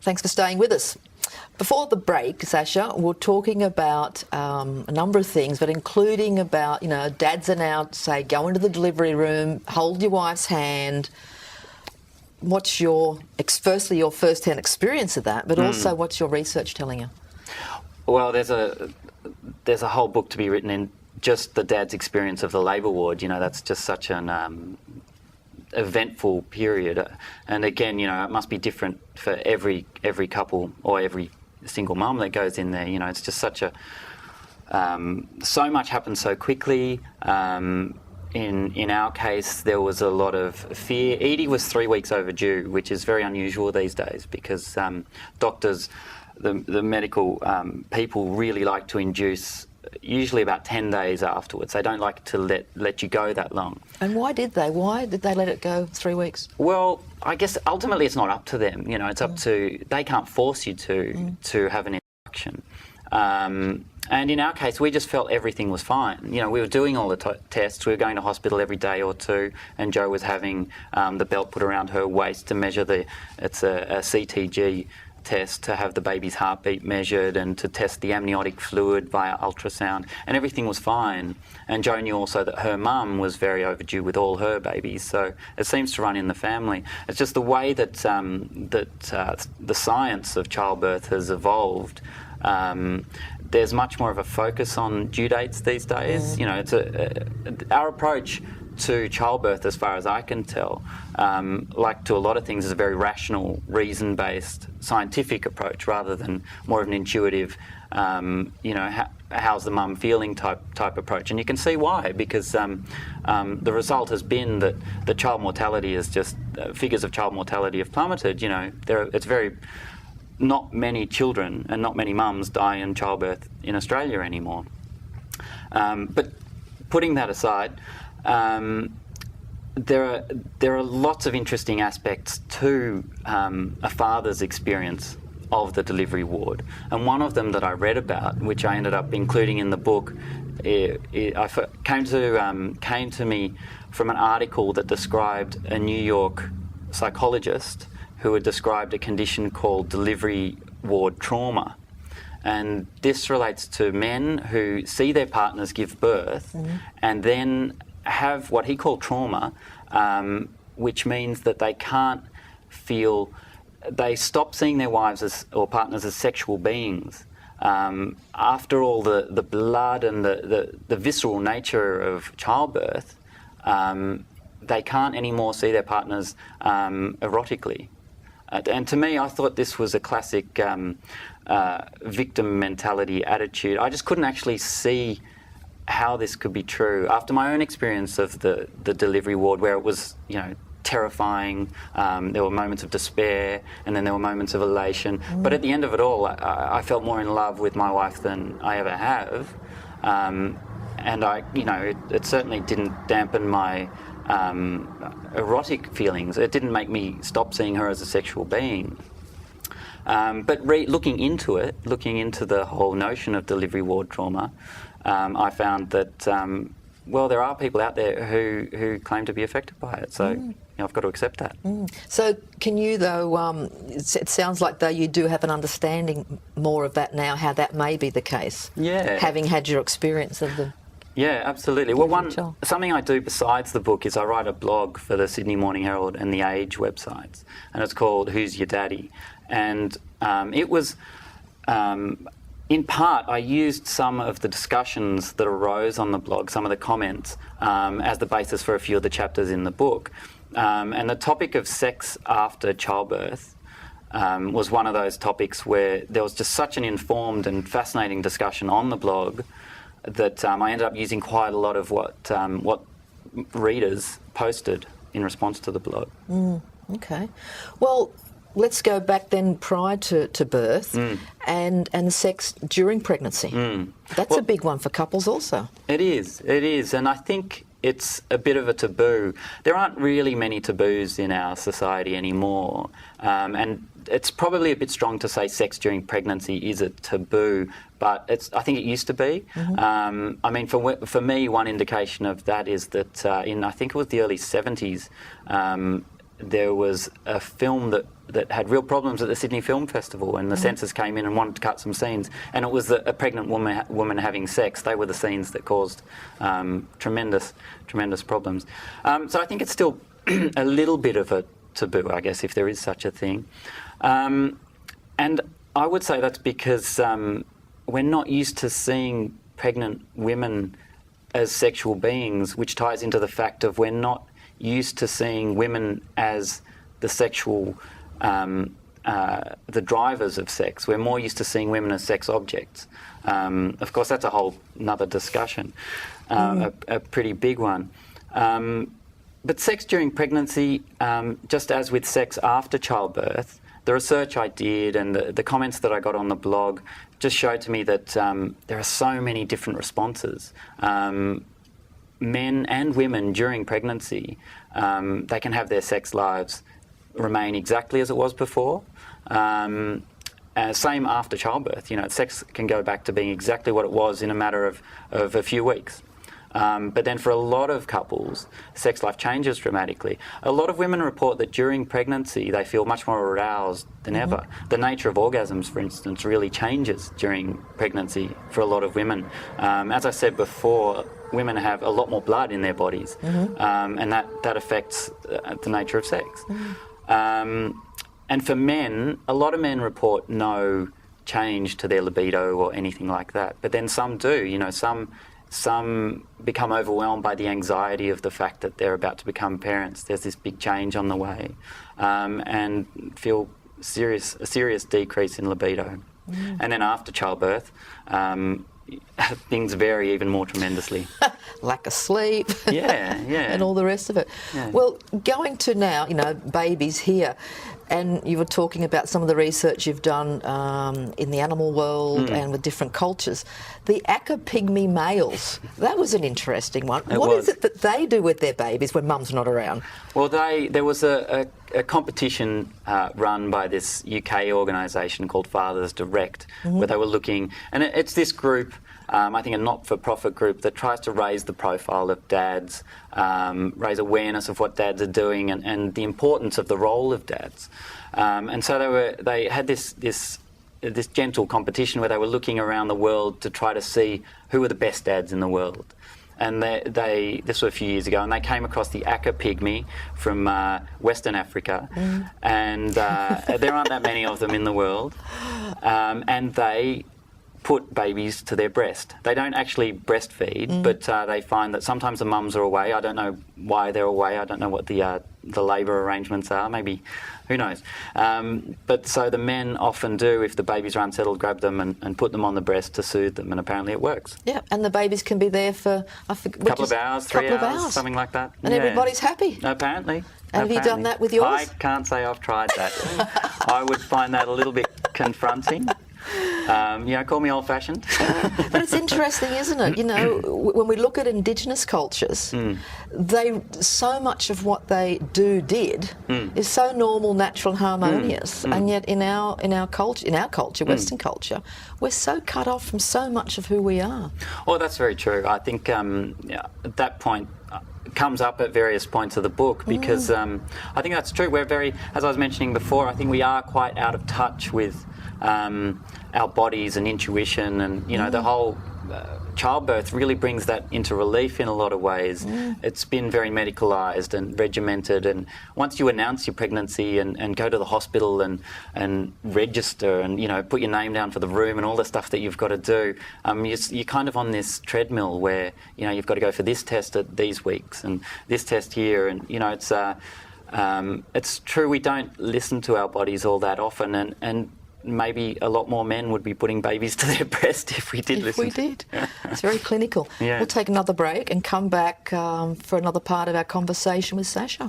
Thanks for staying with us. Before the break, Sacha, we're talking about a number of things, but including about, dads are now, say, go into the delivery room, hold your wife's hand. What's firstly your first-hand experience of that, but also what's your research telling you? Well, there's a whole book to be written in just the dad's experience of the labour ward. That's just such an eventful period, and again, it must be different for every couple or every single mum that goes in there. It's just such a so much happens so quickly. In our case, there was a lot of fear. Edie was 3 weeks overdue, which is very unusual these days because doctors, the medical people really like to induce usually about 10 days afterwards. They don't like to let you go that long. And why did they? Why did they let it go 3 weeks? Well, I guess ultimately it's not up to them. It's up to, they can't force you to have an induction. And in our case, we just felt everything was fine. We were doing all the tests. We were going to hospital every day or two, and Jo was having the belt put around her waist to measure it's a CTG test to have the baby's heartbeat measured and to test the amniotic fluid via ultrasound, and everything was fine. And Jo knew also that her mum was very overdue with all her babies, so it seems to run in the family. It's just the way that the science of childbirth has evolved. There's much more of a focus on due dates these days. It's our approach to childbirth, as far as I can tell, like to a lot of things, is a very rational, reason-based, scientific approach rather than more of an intuitive, how's the mum feeling type approach. And you can see why, because the result has been that the child mortality is just, figures of child mortality have plummeted. Not many children and not many mums die in childbirth in Australia anymore. But putting that aside, there are lots of interesting aspects to a father's experience of the delivery ward, and one of them that I read about, which I ended up including in the book, came to me from an article that described a New York psychologist who had described a condition called delivery ward trauma. And this relates to men who see their partners give birth and then have what he called trauma, which means that they can't feel, they stop seeing their wives or partners as sexual beings. After all the blood and the visceral nature of childbirth, they can't anymore see their partners erotically. And to me, I thought this was a classic victim mentality attitude. I just couldn't actually see how this could be true. After my own experience of the delivery ward, where it was, terrifying, there were moments of despair, and then there were moments of elation. But at the end of it all, I felt more in love with my wife than I ever have. And it certainly didn't dampen my erotic feelings. It didn't make me stop seeing her as a sexual being. But looking into the whole notion of delivery ward trauma, I found that, there are people out there who claim to be affected by it. So I've got to accept that. So can you, though, it sounds like, though, you do have an understanding more of that now, how that may be the case, having had your experience of the... Yeah, absolutely. Well, something I do besides the book is I write a blog for the Sydney Morning Herald and the Age websites, and it's called Who's Your Daddy? And it was, in part, I used some of the discussions that arose on the blog, some of the comments, as the basis for a few of the chapters in the book. And the topic of sex after childbirth was one of those topics where there was just such an informed and fascinating discussion on the blog that I ended up using quite a lot of what readers posted in response to the blog. Okay. Well, let's go back then prior to birth and sex during pregnancy. That's a big one for couples also. It is, and I think it's a bit of a taboo. There aren't really many taboos in our society anymore, and it's probably a bit strong to say sex during pregnancy is a taboo, but I think it used to be. I mean, for me, one indication of that is that in, I think it was the early 70s, there was a film that had real problems at the Sydney Film Festival, and the censors came in and wanted to cut some scenes, and it was a pregnant woman having sex. They were the scenes that caused tremendous problems. So I think it's still a little bit of a taboo, I guess, if there is such a thing. And I would say that's because we're not used to seeing pregnant women as sexual beings, which ties into the fact of we're not used to seeing women as the sexual, the drivers of sex. We're more used to seeing women as sex objects. Of course, that's a whole another discussion, a pretty big one. But sex during pregnancy, just as with sex after childbirth, the research I did and the comments that I got on the blog just showed to me that there are so many different responses. Men and women during pregnancy, they can have their sex lives remain exactly as it was before. Same after childbirth. Sex can go back to being exactly what it was in a matter of a few weeks. But then for a lot of couples, sex life changes dramatically. A lot of women report that during pregnancy they feel much more aroused than ever. The nature of orgasms, for instance, really changes during pregnancy for a lot of women. As I said before, women have a lot more blood in their bodies, and that affects the nature of sex. And for men, a lot of men report no change to their libido or anything like that. But then some do. Some become overwhelmed by the anxiety of the fact that they're about to become parents. There's this big change on the way, and feel a serious decrease in libido. And then after childbirth, things vary even more tremendously. Lack of sleep. Yeah. And all the rest of it. Yeah. Well, going to now, babies here, and you were talking about some of the research you've done in the animal world and with different cultures. The Aka pygmy males, that was an interesting one. What is it that they do with their babies when mum's not around? Well, there was a competition run by this UK organisation called Fathers Direct, where they were looking, and it's this group, I think a not-for-profit group that tries to raise the profile of dads, raise awareness of what dads are doing and the importance of the role of dads. And so they had this gentle competition where they were looking around the world to try to see who were the best dads in the world. And this was a few years ago, and they came across the Aka pygmy from Western Africa, and there aren't that many of them in the world, and they put babies to their breast. They don't actually breastfeed, but they find that sometimes the mums are away. I don't know why they're away. I don't know what the labour arrangements are. Maybe, who knows? But so the men often do, if the babies are unsettled, grab them and put them on the breast to soothe them, and apparently it works. Yeah, and the babies can be there for a couple of hours, 3 hours, something like that. And everybody's happy. Apparently. And have you done that with yours? I can't say I've tried that. I would find that a little bit confronting. Call me old-fashioned. But it's interesting, isn't it? When we look at Indigenous cultures, so much of what they did is so normal, natural, harmonious, and yet in our culture, Western culture, we're so cut off from so much of who we are. Well, that's very true. I think that point comes up at various points of the book because I think that's true. We're very, as I was mentioning before, I think we are quite out of touch with our bodies and intuition, and the whole childbirth really brings that into relief in a lot of ways. It's been very medicalised and regimented, and once you announce your pregnancy and go to the hospital and register and put your name down for the room and all the stuff that you've got to do, you're kind of on this treadmill where you've got to go for this test at these weeks and this test here, and it's true we don't listen to our bodies all that often, and maybe a lot more men would be putting babies to their breast if we did listen. If we did. It's very clinical. Yeah. We'll take another break and come back for another part of our conversation with Sacha.